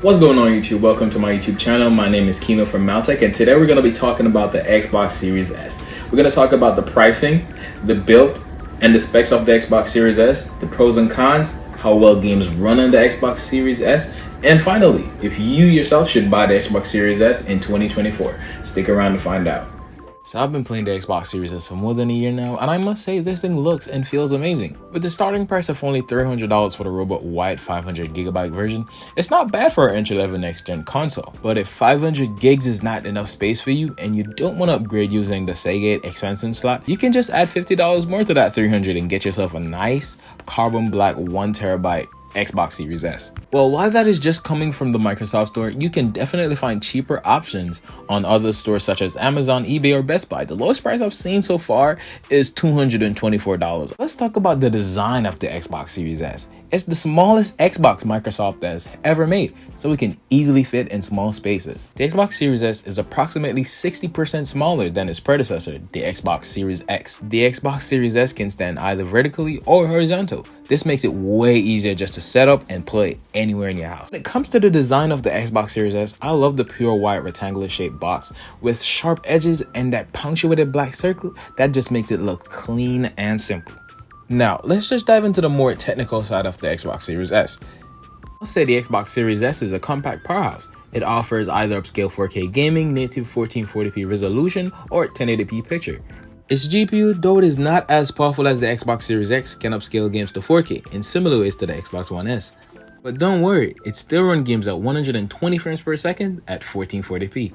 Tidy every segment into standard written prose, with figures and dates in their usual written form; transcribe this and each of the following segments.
What's going on YouTube? Welcome to my YouTube channel. My name is Kino from Maltech, and today we're going to be talking about the Xbox Series S. We're going to talk about the pricing, the build, and the specs of the Xbox Series S, the pros and cons, how well games run on the Xbox Series S, and finally, if you yourself should buy the Xbox Series S in 2024. Stick around to find out. So I've been playing the Xbox Series S for more than a year now, and I must say this thing looks and feels amazing. With the starting price of only $300 for the robot white 500GB version, it's not bad for an entry-level next-gen console. But if 500 gigs is not enough space for you and you don't want to upgrade using the Seagate expansion slot, you can just add $50 more to that 300 and get yourself a nice carbon black 1TB Xbox Series S. Well, while that is just coming from the Microsoft Store, you can definitely find cheaper options on other stores such as Amazon, eBay, or Best Buy. The lowest price I've seen so far is $224. Let's talk about the design of the Xbox Series S. It's the smallest Xbox Microsoft has ever made, so it can easily fit in small spaces. The Xbox Series S is approximately 60% smaller than its predecessor, the Xbox Series X. The Xbox Series S can stand either vertically or horizontal. This makes it way easier just to set up and play anywhere in your house. When it comes to the design of the Xbox Series S, I love the pure white rectangular shaped box with sharp edges and that punctuated black circle that just makes it look clean and simple. Now, let's just dive into the more technical side of the Xbox Series S. I'll say the Xbox Series S is a compact powerhouse. It offers either upscale 4K gaming, native 1440p resolution, or 1080p picture. Its GPU, though it is not as powerful as the Xbox Series X, can upscale games to 4K in similar ways to the Xbox One S. But don't worry, it still runs games at 120 frames per second at 1440p.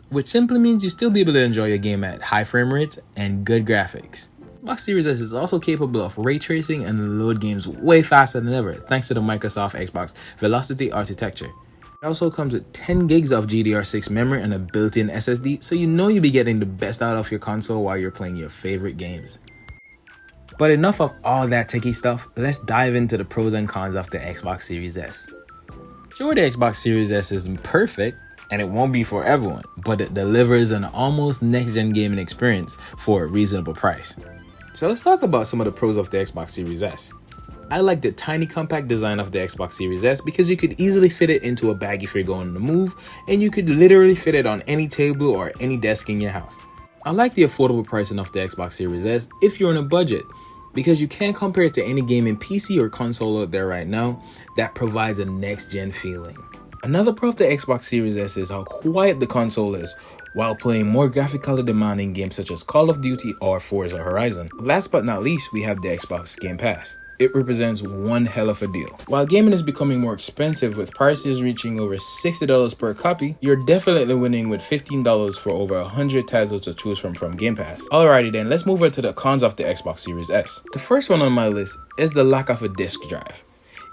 Which simply means you still be able to enjoy your game at high frame rates and good graphics. Xbox Series S is also capable of ray tracing and load games way faster than ever thanks to the Microsoft Xbox Velocity architecture. It also comes with 10 gigs of GDDR6 memory and a built-in SSD, so you know you'll be getting the best out of your console while you're playing your favorite games. But enough of all that techie stuff, let's dive into the pros and cons of the Xbox Series S. Sure, the Xbox Series S isn't perfect, and it won't be for everyone, but it delivers an almost next-gen gaming experience for a reasonable price. So let's talk about some of the pros of the Xbox Series S. I like the tiny compact design of the Xbox Series S because you could easily fit it into a bag if you're going on the move, and you could literally fit it on any table or any desk in your house. I like the affordable pricing of the Xbox Series S if you're on a budget, because you can't compare it to any gaming PC or console out there right now that provides a next-gen feeling. Another pro of the Xbox Series S is how quiet the console is while playing more graphically demanding games such as Call of Duty or Forza Horizon. Last but not least, we have the Xbox Game Pass. It represents one hell of a deal. While gaming is becoming more expensive with prices reaching over $60 per copy, you're definitely winning with $15 for over 100 titles to choose from Game Pass. Alrighty then, let's move on to the cons of the Xbox Series S. The first one on my list is the lack of a disc drive.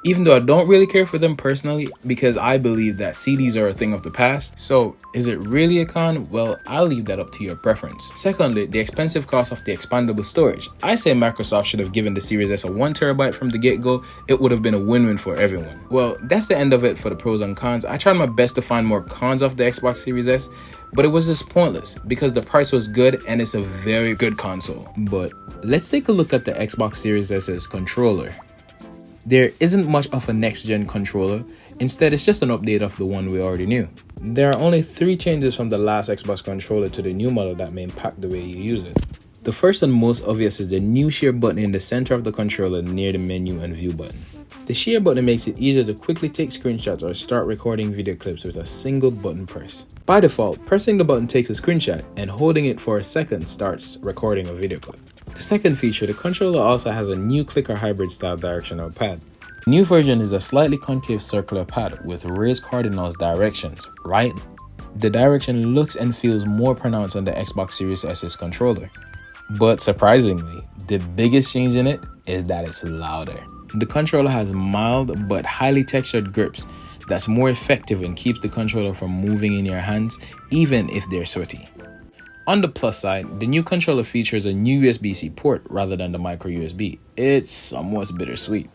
Even though I don't really care for them personally because I believe that CDs are a thing of the past. So is it really a con? Well, I'll leave that up to your preference. Secondly, the expensive cost of the expandable storage. I say Microsoft should have given the Series S a 1TB from the get-go. It would have been a win-win for everyone. Well, that's the end of it for the pros and cons. I tried my best to find more cons of the Xbox Series S, but it was just pointless because the price was good and it's a very good console. But let's take a look at the Xbox Series S's controller. There isn't much of a next-gen controller, instead it's just an update of the one we already knew. There are only 3 changes from the last Xbox controller to the new model that may impact the way you use it. The first and most obvious is the new share button in the center of the controller near the menu and view button. The share button makes it easier to quickly take screenshots or start recording video clips with a single button press. By default, pressing the button takes a screenshot and holding it for a second starts recording a video clip. The second feature, the controller also has a new clicker hybrid style directional pad. The new version is a slightly concave circular pad with raised cardinals directions, right? The direction looks and feels more pronounced on the Xbox Series S's controller. But surprisingly, the biggest change in it is that it's louder. The controller has mild but highly textured grips that's more effective and keeps the controller from moving in your hands even if they're sweaty. On the plus side, the new controller features a new USB-C port rather than the micro USB. It's somewhat bittersweet.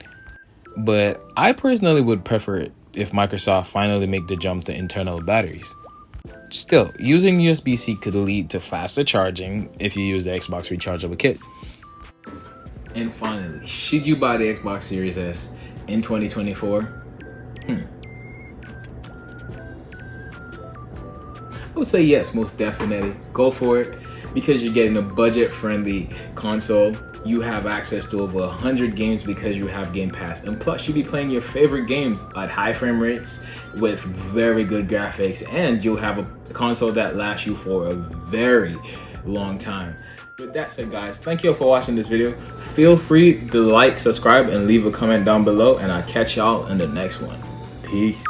But I personally would prefer it if Microsoft finally make the jump to internal batteries. Still, using USB-C could lead to faster charging if you use the Xbox rechargeable kit. And finally, should you buy the Xbox Series S in 2024? I would say yes, most definitely. Go for it because you're getting a budget-friendly console. You have access to over 100 games because you have Game Pass. And plus, you'll be playing your favorite games at high frame rates with very good graphics. And you'll have a console that lasts you for a very long time. With that said, guys, thank you all for watching this video. Feel free to like, subscribe, and leave a comment down below. And I'll catch y'all in the next one. Peace.